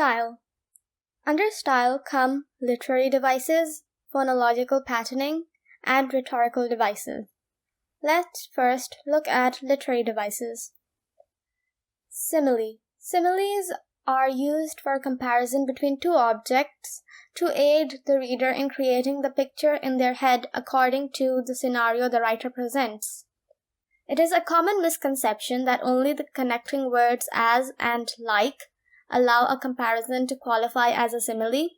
Style. Under style come literary devices, phonological patterning, and rhetorical devices. Let's first look at literary devices. Simile. Similes are used for comparison between two objects to aid the reader in creating the picture in their head according to the scenario the writer presents. It is a common misconception that only the connecting words as and like allow a comparison to qualify as a simile.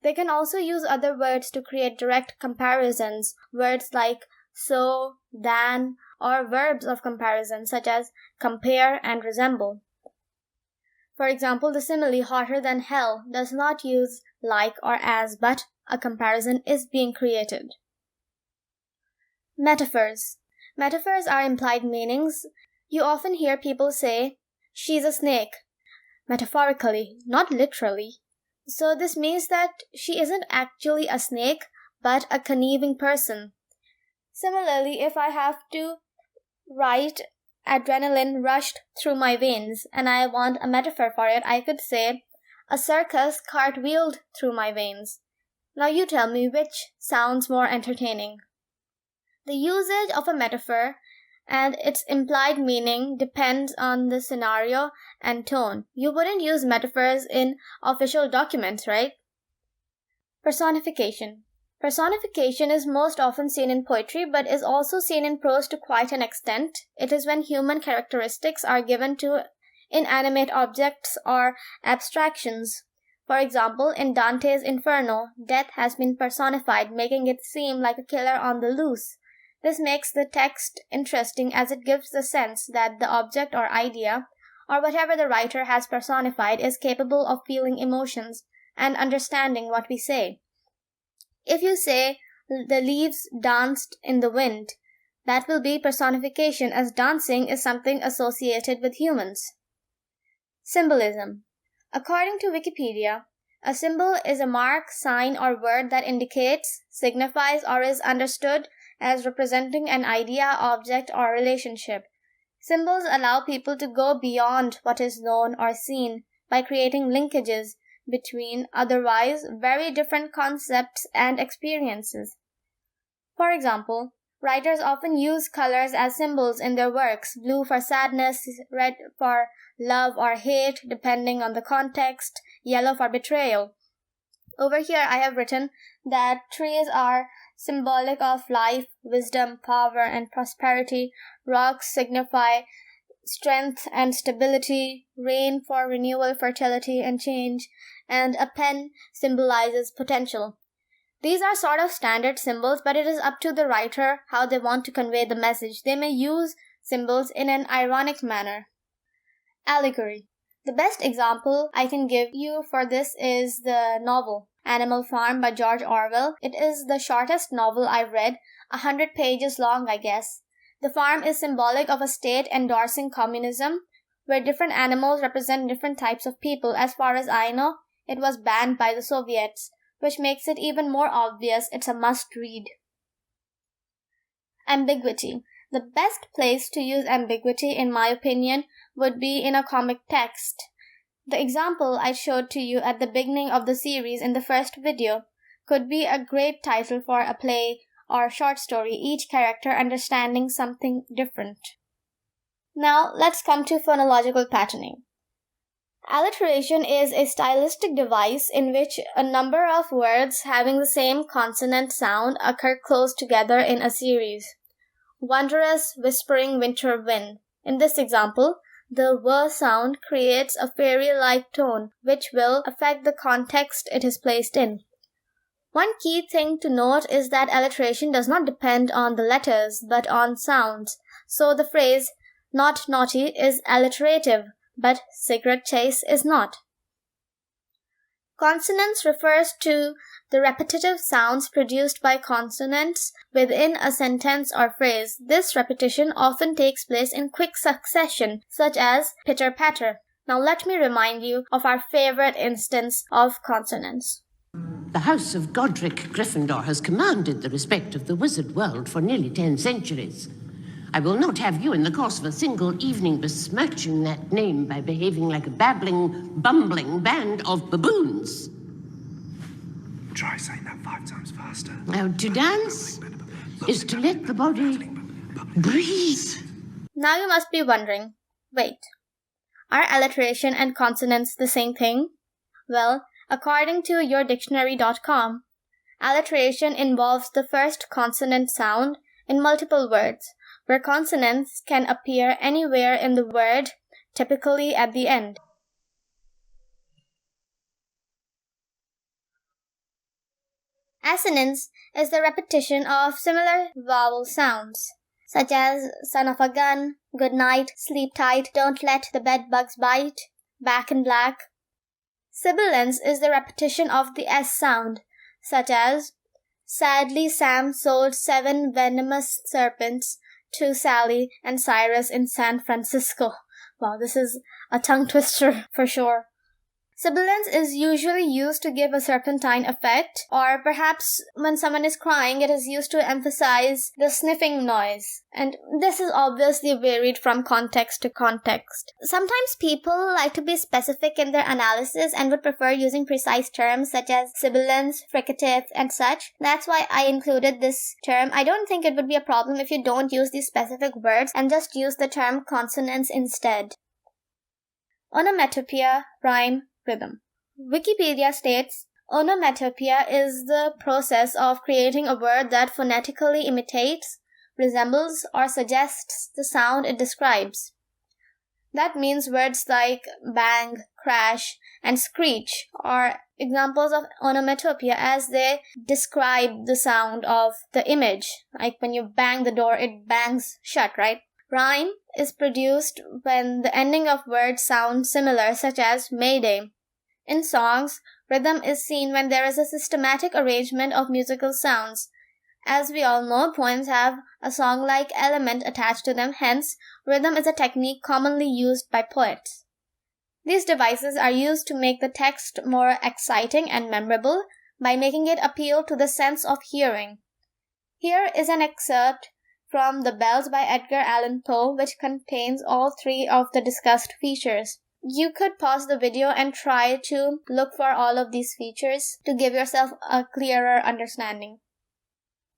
They can also use other words to create direct comparisons, words like so, than, or verbs of comparison such as compare and resemble. For example, the simile hotter than hell does not use like or as, but a comparison is being created. Metaphors. Metaphors are implied meanings. You often hear people say, she's a snake, metaphorically, not literally. So this means that she isn't actually a snake, but a conniving person. Similarly, if I have to write adrenaline rushed through my veins and I want a metaphor for it, I could say, a circus cartwheeled through my veins. Now you tell me which sounds more entertaining. The usage of a metaphor and its implied meaning depends on the scenario and tone. You wouldn't use metaphors in official documents, right? Personification. Personification is most often seen in poetry, but is also seen in prose to quite an extent. It is when human characteristics are given to inanimate objects or abstractions. For example, in Dante's Inferno, death has been personified, making it seem like a killer on the loose. This makes the text interesting as it gives the sense that the object or idea, or whatever the writer has personified, is capable of feeling emotions and understanding what we say. If you say, the leaves danced in the wind, that will be personification, as dancing is something associated with humans. Symbolism. According to Wikipedia, a symbol is a mark, sign, or word that indicates, signifies, or is understood as representing an idea, object, or relationship. Symbols allow people to go beyond what is known or seen by creating linkages between otherwise very different concepts and experiences. For example, writers often use colors as symbols in their works, blue for sadness, red for love or hate, depending on the context, yellow for betrayal. Over here I have written that trees are symbolic of life, wisdom, power, and prosperity. Rocks signify strength and stability, rain for renewal, fertility, and change, and a pen symbolizes potential. These are sort of standard symbols, but it is up to the writer how they want to convey the message. They may use symbols in an ironic manner. Allegory. The best example I can give you for this is the novel Animal Farm by George Orwell. It is the shortest novel I've read, 100 pages long, I guess. The farm is symbolic of a state endorsing communism, where different animals represent different types of people. As far as I know, it was banned by the Soviets, which makes it even more obvious it's a must-read. Ambiguity. The best place to use ambiguity, in my opinion, would be in a comic text. The example I showed to you at the beginning of the series in the first video could be a great title for a play or short story, each character understanding something different. Now, let's come to phonological patterning. Alliteration is a stylistic device in which a number of words having the same consonant sound occur close together in a series. Wondrous, whispering winter wind. In this example, the W sound creates a fairy-like tone, which will affect the context it is placed in. One key thing to note is that alliteration does not depend on the letters, but on sounds. So the phrase, not naughty, is alliterative, but cigarette chase is not. Consonance refers to the repetitive sounds produced by consonants within a sentence or phrase. This repetition often takes place in quick succession, such as pitter-patter. Now let me remind you of our favorite instance of consonance. The house of Godric Gryffindor has commanded the respect of the wizard world for nearly 10 centuries. I will not have you in the course of a single evening besmirching that name by behaving like a babbling, bumbling band of baboons. Try saying that 5 times faster. Now, to dance is to let the body breathe. Now you must be wondering, wait, are alliteration and consonants the same thing? Well, according to yourdictionary.com, alliteration involves the first consonant sound in multiple words, where consonants can appear anywhere in the word, typically at the end. Assonance is the repetition of similar vowel sounds, such as son of a gun, good night, sleep tight, don't let the bed bugs bite, back in black. Sibilance is the repetition of the S sound, such as sadly Sam sold 7 venomous serpents to Sally and Cyrus in San Francisco. Wow, this is a tongue twister for sure. Sibilance is usually used to give a serpentine effect, or perhaps when someone is crying, it is used to emphasize the sniffing noise. And this is obviously varied from context to context. Sometimes people like to be specific in their analysis and would prefer using precise terms such as sibilance, fricative, and such. That's why I included this term. I don't think it would be a problem if you don't use these specific words and just use the term consonants instead. Onomatopoeia, rhyme, rhythm. Wikipedia states, onomatopoeia is the process of creating a word that phonetically imitates, resembles, or suggests the sound it describes. That means words like bang, crash, and screech are examples of onomatopoeia as they describe the sound of the image. Like when you bang the door, it bangs shut, right? Rhyme is produced when the ending of words sound similar, such as Mayday. In songs, rhythm is seen when there is a systematic arrangement of musical sounds. As we all know, poems have a song-like element attached to them, hence, rhythm is a technique commonly used by poets. These devices are used to make the text more exciting and memorable by making it appeal to the sense of hearing. Here is an excerpt from The Bells by Edgar Allan Poe, which contains all 3 of the discussed features. You could pause the video and try to look for all of these features to give yourself a clearer understanding.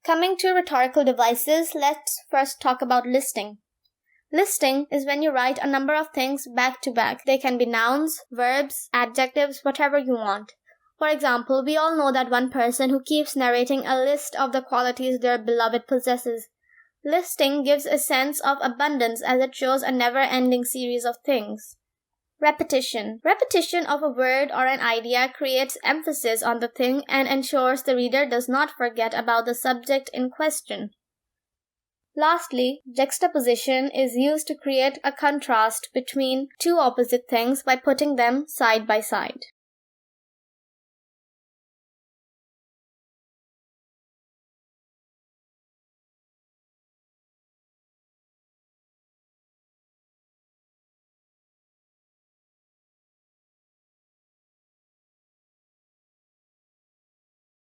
Coming to rhetorical devices, let's first talk about listing. Listing is when you write a number of things back to back. They can be nouns, verbs, adjectives, whatever you want. For example, we all know that one person who keeps narrating a list of the qualities their beloved possesses. Listing gives a sense of abundance as it shows a never-ending series of things. Repetition. Repetition of a word or an idea creates emphasis on the thing and ensures the reader does not forget about the subject in question. Lastly, juxtaposition is used to create a contrast between 2 opposite things by putting them side by side.